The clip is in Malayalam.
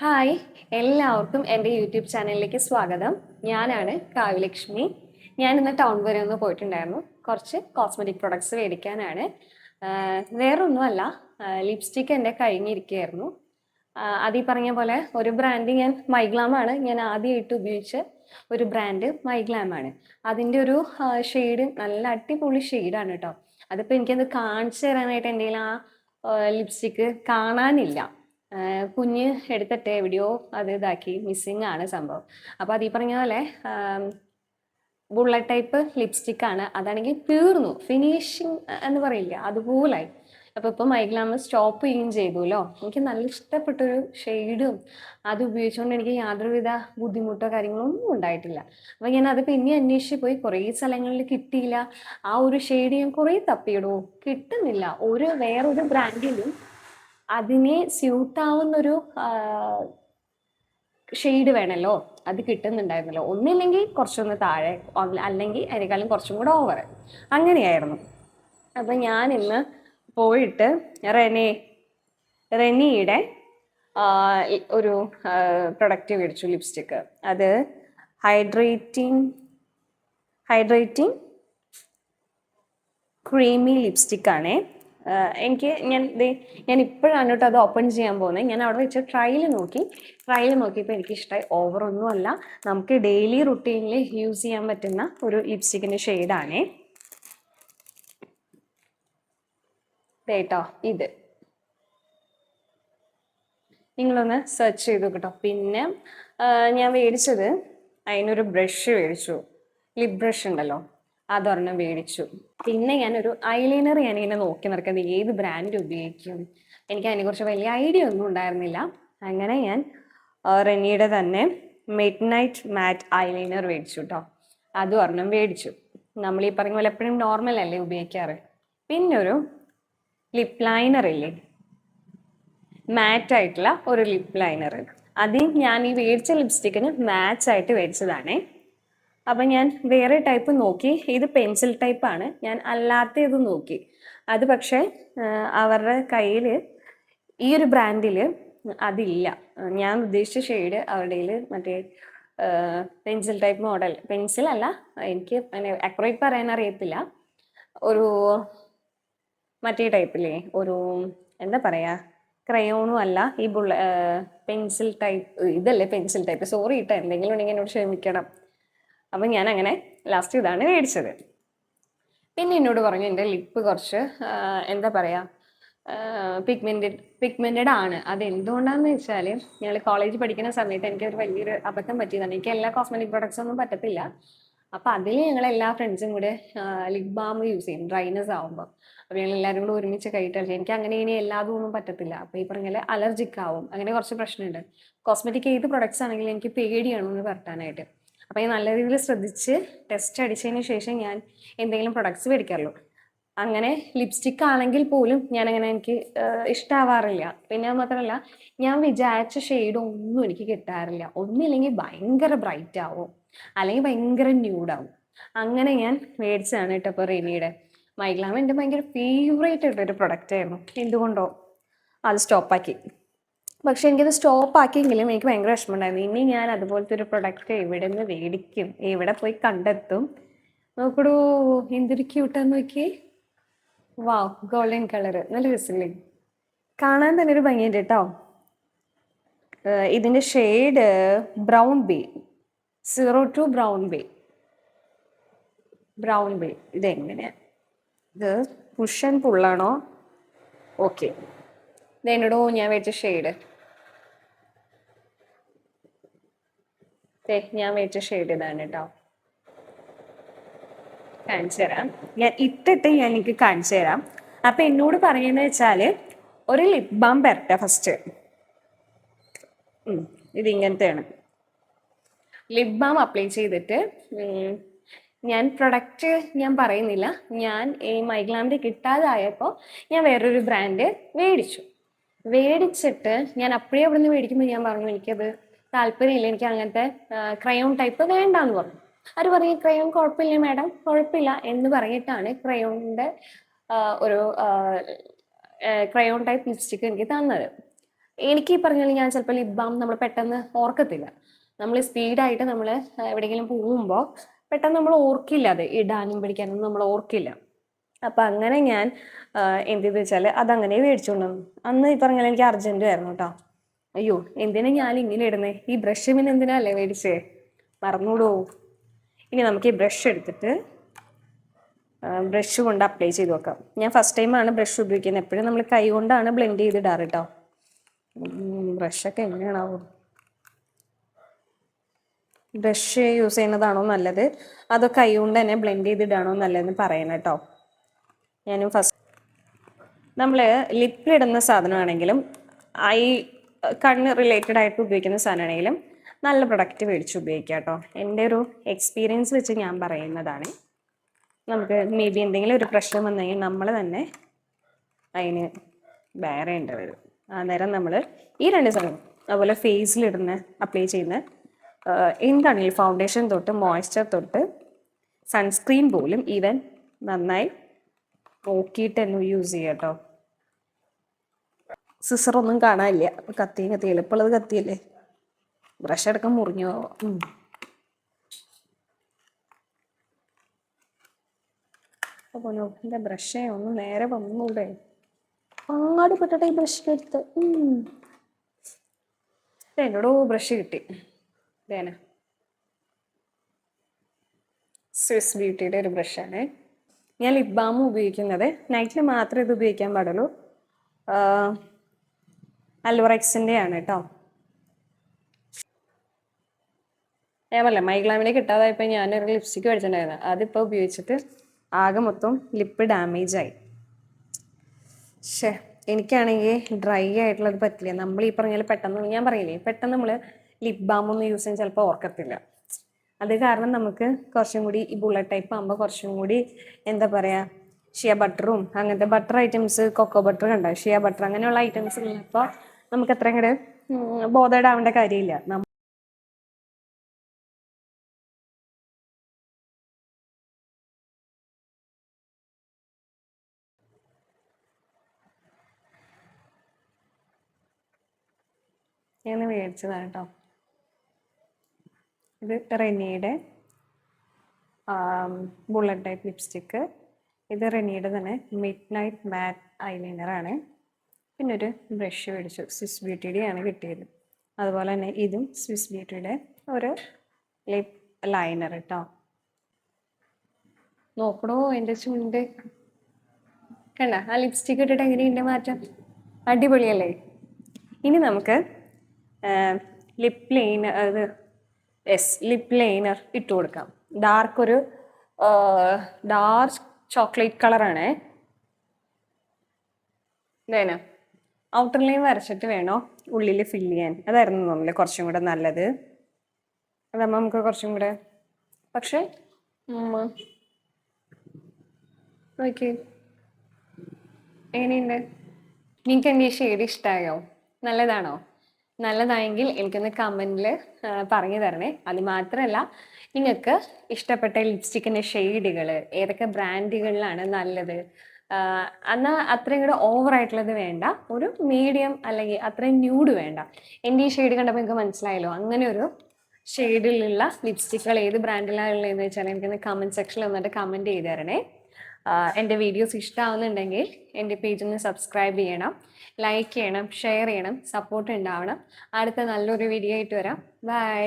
ഹായ്, എല്ലാവർക്കും എൻ്റെ യൂട്യൂബ് ചാനലിലേക്ക് സ്വാഗതം. ഞാനാണ് കാവ്യലക്ഷ്മി. ഞാൻ ഇന്ന് ടൗൺ വരെ ഒന്ന് പോയിട്ടുണ്ടായിരുന്നു. കുറച്ച് കോസ്മെറ്റിക് പ്രൊഡക്ട്സ് മേടിക്കാനാണ്. വേറൊന്നുമല്ല, ലിപ്സ്റ്റിക്ക് എൻ്റെ കഴിഞ്ഞിരിക്കുകയായിരുന്നു. അതീ പറഞ്ഞ പോലെ ഒരു ബ്രാൻഡ് മൈഗ്ലാമാണ് ഞാൻ ആദ്യമായിട്ട് ഉപയോഗിച്ച ഒരു ബ്രാൻഡ് മൈഗ്ലാമാണ്. അതിൻ്റെ ഒരു ഷെയ്ഡ് നല്ല അടിപൊളി ഷെയ്ഡാണ് കേട്ടോ. അതിപ്പോൾ എനിക്കത് കാണിച്ചു തരാനായിട്ട് എൻ്റെ കയ്യിൽ ലിപ്സ്റ്റിക്ക് കാണാനില്ല. കുഞ്ഞ് എടുത്തിട്ട് എവിടെയോ അത് ഇതാക്കി മിസ്സിങ് ആണ് സംഭവം. അപ്പോൾ അതീ പറഞ്ഞ പോലെ ബുള്ളറ്റ് ടൈപ്പ് ലിപ്സ്റ്റിക് ആണ്. അതാണെങ്കിൽ തീർന്നു, ഫിനിഷിങ് എന്ന് പറയില്ല അതുപോലായി. അപ്പോൾ ഇപ്പോൾ മൈഗ്ലാമ് സ്റ്റോപ്പ് ചെയ്യുകയും ചെയ്തുല്ലോ. എനിക്ക് നല്ല ഇഷ്ടപ്പെട്ടൊരു ഷെയ്ഡും അത് ഉപയോഗിച്ചുകൊണ്ട് എനിക്ക് യാതൊരുവിധ ബുദ്ധിമുട്ടോ കാര്യങ്ങളോ ഒന്നും ഉണ്ടായിട്ടില്ല. അപ്പോൾ ഞാൻ അത് പിന്നെ അന്വേഷിച്ച് പോയി, കുറേ സ്ഥലങ്ങളിൽ കിട്ടിയില്ല. ആ ഒരു ഷെയ്ഡ് ഞാൻ കുറേ തപ്പിയിടൂ, കിട്ടുന്നില്ല. വേറൊരു ബ്രാൻഡിലും അതിനെ സ്യൂട്ടാവുന്നൊരു ഷെയ്ഡ് വേണമല്ലോ, അത് കിട്ടുന്നുണ്ടായിരുന്നല്ലോ. ഒന്നില്ലെങ്കിൽ കുറച്ചൊന്ന് താഴെ, അല്ലെങ്കിൽ അതിനേക്കാളും കുറച്ചും കൂടെ ഓവർ, അങ്ങനെയായിരുന്നു. അപ്പം ഞാൻ ഇന്ന് പോയിട്ട് റെനിയുടെ ഒരു പ്രൊഡക്റ്റ് മേടിച്ചു, ലിപ്സ്റ്റിക്ക്. അത് ഹൈഡ്രേറ്റിംഗ് ക്രീമി ലിപ്സ്റ്റിക് ആണേ. ഞാൻ ഇപ്പോഴാണ് കേട്ടോ അത് ഓപ്പൺ ചെയ്യാൻ പോകുന്നത്. ഞാൻ അവിടെ വെച്ച് ട്രയൽ നോക്കിയപ്പോൾ എനിക്ക് ഇഷ്ടമായി. ഓവറൊന്നുമല്ല, നമുക്ക് ഡെയിലി റുട്ടീനിൽ യൂസ് ചെയ്യാൻ പറ്റുന്ന ഒരു ലിപ്സ്റ്റിക്കിൻ്റെ ഷെയ്ഡാണേ കേട്ടോ. ഇത് നിങ്ങളൊന്ന് സെർച്ച് ചെയ്തു കേട്ടോ. പിന്നെ ഞാൻ മേടിച്ചത് അതിനൊരു ബ്രഷ് മേടിച്ചു, ലിപ് ബ്രഷ് ഉണ്ടല്ലോ, അതൊരെണ്ണം മേടിച്ചു. പിന്നെ ഞാനൊരു ഐലൈനർ ഞാനിങ്ങനെ നോക്കി നടക്കുന്നത് ഏത് ബ്രാൻഡ് ഉപയോഗിക്കും. എനിക്ക് അതിനെക്കുറിച്ച് വലിയ ഐഡിയ ഒന്നും ഉണ്ടായിരുന്നില്ല. അങ്ങനെ ഞാൻ റെനിയുടെ തന്നെ മിഡ് നൈറ്റ് മാറ്റ് ഐലൈനർ മേടിച്ചു കേട്ടോ. അതും ഒരെണ്ണം മേടിച്ചു. നമ്മൾ ഈ പറഞ്ഞ പോലെ എപ്പോഴും നോർമൽ അല്ലേ ഉപയോഗിക്കാറ്. പിന്നെ ഒരു ലിപ് ലൈനർ ഇല്ലേ, മാറ്റായിട്ടുള്ള ഒരു ലിപ് ലൈനർ. അത് ഞാൻ ഈ മേടിച്ച ലിപ്സ്റ്റിക്കിന് മാച്ചായിട്ട് മേടിച്ചതാണേ. അപ്പം ഞാൻ വേറെ ടൈപ്പ് നോക്കി. ഇത് പെൻസിൽ ടൈപ്പാണ്. ഞാൻ അല്ലാത്ത ഇത് നോക്കി. അത് പക്ഷേ അവരുടെ കയ്യിൽ ഈ ഒരു ബ്രാൻഡിൽ അതില്ല. ഞാൻ ഉദ്ദേശിച്ച ഷെയ്ഡ് അവരുടെ മറ്റേ പെൻസിൽ ടൈപ്പ് മോഡൽ, പെൻസിൽ അല്ല, എനിക്ക് അക്യുറേറ്റ് പറയാൻ അറിയത്തില്ല, ഒരു മറ്റേ ടൈപ്പില്ലേ, ഒരു എന്താ പറയുക, ക്രയോണും അല്ല, ഈ പെൻസിൽ ടൈപ്പ് ഇതല്ലേ പെൻസിൽ ടൈപ്പ്. സോറി കേട്ടോ, എന്തെങ്കിലും ഉണ്ടെങ്കിൽ എന്നോട് ക്ഷമിക്കണം. അപ്പം ഞാൻ അങ്ങനെ ലാസ്റ്റ് ഇതാണ് മേടിച്ചത്. പിന്നെ എന്നോട് പറഞ്ഞു എൻ്റെ ലിപ്പ് കുറച്ച് എന്താ പറയുക, പിഗ്മെൻറ്റഡ് ആണ്. അത് എന്തുകൊണ്ടാണെന്ന് വെച്ചാൽ, ഞങ്ങൾ കോളേജ് പഠിക്കുന്ന സമയത്ത് എനിക്കൊരു വലിയൊരു അബദ്ധം പറ്റിയതാണ്. എനിക്ക് എല്ലാ കോസ്മെറ്റിക് പ്രൊഡക്ട്സ് ഒന്നും പറ്റത്തില്ല. അപ്പം അതിൽ ഞങ്ങൾ എല്ലാ ഫ്രണ്ട്സും കൂടെ ലിപ് ബാം യൂസ് ചെയ്യും ഡ്രൈനസ് ആവുമ്പോൾ. അപ്പോൾ ഞങ്ങൾ എല്ലാവരും കൂടെ ഒരുമിച്ച് കഴിയിട്ടല്ലേ. എനിക്ക് അങ്ങനെ ഇനി എല്ലാതും ഒന്നും പറ്റത്തില്ല. അപ്പോൾ ഈ പറഞ്ഞാൽ അലർജിക് ആവും, അങ്ങനെ കുറച്ച് പ്രശ്നമുണ്ട്. കോസ്മെറ്റിക് ഏത് പ്രൊഡക്ട്സ് ആണെങ്കിലും എനിക്ക് പേടിയാണോ എന്ന് പരട്ടാനായിട്ട്. അപ്പോൾ ഞാൻ നല്ല രീതിയിൽ ശ്രദ്ധിച്ച് ടെസ്റ്റ് അടിച്ചതിന് ശേഷം ഞാൻ എന്തെങ്കിലും പ്രൊഡക്ട്സ് മേടിക്കാറുള്ളൂ. അങ്ങനെ ലിപ്സ്റ്റിക് ആണെങ്കിൽ പോലും ഞാനങ്ങനെ എനിക്ക് ഇഷ്ടമാവാറില്ല. പിന്നെ മാത്രമല്ല, ഞാൻ വിചാരിച്ച ഷെയ്ഡ് ഒന്നും എനിക്ക് കിട്ടാറില്ല. ഒന്നില്ലെങ്കിൽ ഭയങ്കര ബ്രൈറ്റ് ആവും, അല്ലെങ്കിൽ ഭയങ്കര ന്യൂഡാവും. അങ്ങനെ ഞാൻ മേടിച്ചതാണ് കേട്ടോ ഇപ്പോൾ റെനിയുടെ മൈഗ്ലാം. എൻ്റെ ഭയങ്കര ഫേവറേറ്റ് ആയിട്ടൊരു പ്രൊഡക്റ്റ് ആയിരുന്നു. എന്തുകൊണ്ടോ അത് സ്റ്റോപ്പാക്കി. പക്ഷെ എനിക്കത് സ്റ്റോപ്പാക്കിയെങ്കിലും എനിക്ക് ഭയങ്കര വിഷമമുണ്ടായിരുന്നു. ഇനി ഞാൻ അതുപോലത്തെ ഒരു പ്രൊഡക്റ്റ് എവിടെ നിന്ന് മേടിക്കും, എവിടെ പോയി കണ്ടെത്തും? നോക്കടൂ, എന്തൊരു ക്യൂട്ടാന്ന് നോക്കിയേ. വാവ്, ഗോൾഡൻ കളർ, നല്ല രസമില്ലേ കാണാൻ? തന്നെ ഒരു ഭംഗിയുണ്ട് കേട്ടോ. ഇതിൻ്റെ shade brown bay, 02 brown bay. ഇതെങ്ങനെയാണ്, ഇത് പുഷ് ആൻഡ് പുള്ളാണോ? ഓക്കെ, ഇതെന്നോടോ ഞാൻ മേടിച്ച ഷെയ്ഡ്. ഞാൻ മേടിച്ച ഷെയ്ഡ് ഇതാണ് കേട്ടോ. കാണിച്ചു തരാം. ഞാൻ ഇട്ടിട്ട് ഞാൻ എനിക്ക് കാണിച്ചു തരാം. അപ്പം എന്നോട് പറയുന്നത് വെച്ചാൽ, ഒരു ലിപ് ബാം പെരട്ടെ ഫസ്റ്റ്. ഇതിങ്ങനത്തെയാണ്. ലിപ് ബാം അപ്ലൈ ചെയ്തിട്ട് ഞാൻ പ്രൊഡക്റ്റ് ഞാൻ പറയുന്നില്ല. ഞാൻ ഈ മൈഗ്ലാമിൻ്റെ കിട്ടാതായപ്പോൾ ഞാൻ വേറൊരു ബ്രാൻഡ് മേടിച്ചിട്ട് ഞാൻ അപ്പോഴേ അവിടെ നിന്ന് മേടിക്കുമ്പോൾ ഞാൻ പറഞ്ഞു എനിക്കത് താല്പര്യമില്ല, എനിക്ക് അങ്ങനത്തെ ക്രയോൺ ടൈപ്പ് വേണ്ടാന്ന് പറഞ്ഞു. അവർ പറഞ്ഞു ക്രയോൺ കുഴപ്പമില്ല മാഡം, കുഴപ്പമില്ല എന്ന് പറഞ്ഞിട്ടാണ് ക്രയോണിൻ്റെ ഒരു ക്രയോൺ ടൈപ്പ് ലിപ്സ്റ്റിക്ക് എനിക്ക് തന്നത്. എനിക്ക് ഈ പറഞ്ഞാൽ ഞാൻ ചിലപ്പോൾ ലിപ് ബാം നമ്മൾ പെട്ടെന്ന് ഓർക്കത്തില്ല. നമ്മൾ സ്പീഡായിട്ട് നമ്മൾ എവിടെയെങ്കിലും പോകുമ്പോൾ പെട്ടെന്ന് നമ്മൾ ഓർക്കില്ല, അത് ഇടാനും പിടിക്കാനും നമ്മൾ ഓർക്കില്ല. അപ്പം അങ്ങനെ ഞാൻ എന്ത് ചെയ്തെന്ന് വെച്ചാൽ അതങ്ങനെ മേടിച്ചുകൊണ്ട് വന്നു. അന്ന് ഈ പറഞ്ഞാൽ എനിക്ക് അർജൻറ്റും ആയിരുന്നു കേട്ടോ. അയ്യോ എന്തിനാ ഞാൻ ഇങ്ങനെ ഇടുന്നേ, ഈ ബ്രഷ് പിന്നെ എന്തിനാല്ലേ മേടിച്ചേ, മറന്നൂടോ. ഇനി നമുക്ക് ഈ ബ്രഷ് എടുത്തിട്ട് ബ്രഷ് കൊണ്ട് അപ്ലൈ ചെയ്ത് നോക്കാം. ഞാൻ ഫസ്റ്റ് ടൈമാണ് ബ്രഷ് ഉപയോഗിക്കുന്നത്. എപ്പോഴും നമ്മൾ കൈ കൊണ്ടാണ് ബ്ലെൻഡ് ചെയ്തിടാറ് കേട്ടോ. ബ്രഷൊക്കെ എങ്ങനെയാണാവും, ബ്രഷ് യൂസ് ചെയ്യുന്നതാണോ നല്ലത് അതോ കൈ കൊണ്ട് തന്നെ ബ്ലെൻഡ് ചെയ്തിടാണോ നല്ലതെന്ന് പറയണം കേട്ടോ. ഞാനും ഫസ്റ്റ് നമ്മൾ ലിപ്പിലിടുന്ന സാധനമാണെങ്കിലും ഐ കണ്ണ് റിലേറ്റഡ് ആയിട്ട് ഉപയോഗിക്കുന്ന സാധനമാണെങ്കിലും നല്ല പ്രൊഡക്റ്റ് മേടിച്ച് ഉപയോഗിക്കുക കേട്ടോ. എൻ്റെ ഒരു എക്സ്പീരിയൻസ് വെച്ച് ഞാൻ പറയുന്നതാണ്. നമുക്ക് മേ ബി എന്തെങ്കിലും ഒരു പ്രശ്നം വന്നു കഴിഞ്ഞാൽ നമ്മൾ തന്നെ അതിന് ബെയർ ചെയ്യേണ്ടി വരും. അന്നേരം നമ്മൾ ഈ രണ്ട് സാധനം അതുപോലെ ഫേസിലിടുന്ന അപ്ലൈ ചെയ്യുന്ന എന്താണെങ്കിലും ഫൗണ്ടേഷൻ തൊട്ട് മോയ്സ്ചർ തൊട്ട് സൺസ്ക്രീൻ പോലും ഈവൻ നന്നായി നോക്കിയിട്ട് തന്നെ യൂസ് ചെയ്യുക കേട്ടോ. സിസറൊന്നും കാണാനില്ല, കത്തി എളുപ്പമുള്ളത് കത്തിയല്ലേ. ബ്രഷ് എടുക്കാൻ മുറിഞ്ഞോ. അപ്പോൾ എൻ്റെ ബ്രഷേ ഒന്ന് നേരെ വന്നൂടെ, പാടുപെട്ടിട്ട് ഈ ബ്രഷ് എടുത്ത്. എന്നോടോ ബ്രഷ് കിട്ടി. ഇതേന സ്വിസ് ബ്യൂട്ടിയുടെ ഒരു ബ്രഷാണ്. ഞാൻ ലിപ് ബാം ഉപയോഗിക്കുന്നത് നൈറ്റിൽ മാത്രമേ ഇത് ഉപയോഗിക്കാൻ പാടുള്ളൂ. അൽവറെക്സിൻ്റെ ആണ് കേട്ടോ. ഞാൻ പറഞ്ഞില്ല മൈഗ്ലാമിനെ കിട്ടാതായപ്പോൾ ഞാനൊരു ലിപ്സ്റ്റിക്ക് മേടിച്ചിട്ടുണ്ടായിരുന്നു. അതിപ്പോൾ ഉപയോഗിച്ചിട്ട് ആകെ മൊത്തം ലിപ്പ് ഡാമേജ് ആയി. പക്ഷേ എനിക്കാണെങ്കിൽ ഡ്രൈ ആയിട്ടുള്ളത് പറ്റില്ല. നമ്മൾ ഈ പറഞ്ഞാൽ പെട്ടെന്ന് ഞാൻ പറയില്ലേ, പെട്ടെന്ന് നമ്മൾ ലിപ് ബാം ഒന്നും യൂസ് ചെയ്യാൻ ചിലപ്പോൾ ഓർക്കത്തില്ല. അത് കാരണം നമുക്ക് കുറച്ചും കൂടി ഈ ബുള്ളറ്റ് ടൈപ്പ് ആകുമ്പോൾ കുറച്ചും കൂടി എന്താ പറയുക, ഷിയ ബട്ടറും അങ്ങനത്തെ ബട്ടർ ഐറ്റംസ്, കൊക്കോ ബട്ടർ കണ്ടോ, ഷിയ ബട്ടർ അങ്ങനെയുള്ള ഐറ്റംസ് ഉള്ളപ്പോൾ നമുക്ക് അത്രയും കൂടെ ബോധേഡ് ആവേണ്ട കാര്യമില്ല. ഞാൻ മേടിച്ചതാണ് കേട്ടോ. ഇത് റെനിയുടെ ബുള്ളറ്റ് ടൈപ്പ് ലിപ്സ്റ്റിക്ക്. ഇത് റെനിയുടെ തന്നെ മിഡ് നൈറ്റ് മാറ്റ് ഐലൈനറാണ്. പിന്നെ ഒരു ബ്രഷ് മേടിച്ചു, സ്വിസ് ബ്യൂട്ടിയുടെ ആണ് കിട്ടിയത്. അതുപോലെ തന്നെ ഇതും സ്വിസ് ബ്യൂട്ടിയുടെ ഒരു ലിപ് ലൈനർ കേട്ടോ. നോക്കണോ എൻ്റെ ചുണ്ട് കണ്ട, ആ ലിപ്സ്റ്റിക്ക് ഇട്ടിട്ട് എങ്ങനെയുണ്ട് മാറ്റം, അടിപൊളിയല്ലേ. ഇനി നമുക്ക് ലിപ് ലൈനർ, അത് ലിപ് ലൈനർ ഇട്ട് കൊടുക്കാം. ഒരു ഡാർക്ക് ചോക്ലേറ്റ് കളറാണേ. ഇതേനാ ഔട്ടർ ലൈൻ വരച്ചിട്ട് വേണോ ഉള്ളിൽ ഫില്ല് ചെയ്യാൻ. അതായിരുന്നു തോന്നില്ല കുറച്ചും കൂടെ നല്ലത്. അതാകുമ്പോൾ നമുക്ക് കുറച്ചും കൂടെ, പക്ഷേ ഓക്കെ എങ്ങനെയുണ്ട്? നിങ്ങൾക്ക് എൻ്റെ ഈ ഷെയ്ഡ് ഇഷ്ടമായോ? നല്ലതാണോ? നല്ലതായെങ്കിൽ എനിക്കൊന്ന് കമൻറ്റിൽ പറഞ്ഞു തരണേ. അത് മാത്രമല്ല നിങ്ങൾക്ക് ഇഷ്ടപ്പെട്ട ലിപ്സ്റ്റിക്കിൻ്റെ ഷെയ്ഡുകൾ ഏതൊക്കെ ബ്രാൻഡുകളിലാണ് നല്ലത്, എന്നാൽ അത്രയും കൂടെ ഓവറായിട്ടുള്ളത് വേണ്ട, ഒരു മീഡിയം അല്ലെങ്കിൽ അത്രയും ന്യൂഡ് വേണ്ട. എൻ്റെ ഈ ഷെയ്ഡ് കണ്ടപ്പോൾ നിങ്ങൾക്ക് മനസ്സിലായല്ലോ, അങ്ങനെ ഒരു ഷെയ്ഡിലുള്ള ലിപ്സ്റ്റിക്കുകൾ ഏത് ബ്രാൻഡിലാണ് ഉള്ളതെന്ന് വെച്ചാൽ എനിക്കൊന്ന് കമൻറ്റ് സെക്ഷനിൽ വന്നിട്ട് കമൻറ്റ് ചെയ്ത് തരണേ. എൻ്റെ വീഡിയോസ് ഇഷ്ടമാവുന്നുണ്ടെങ്കിൽ എൻ്റെ പേജൊന്ന് സബ്സ്ക്രൈബ് ചെയ്യണം, ലൈക്ക് ചെയ്യണം, ഷെയർ ചെയ്യണം, സപ്പോർട്ട് ഉണ്ടാവണം. അടുത്ത നല്ലൊരു വീഡിയോ ആയിട്ട് വരാം. ബൈ.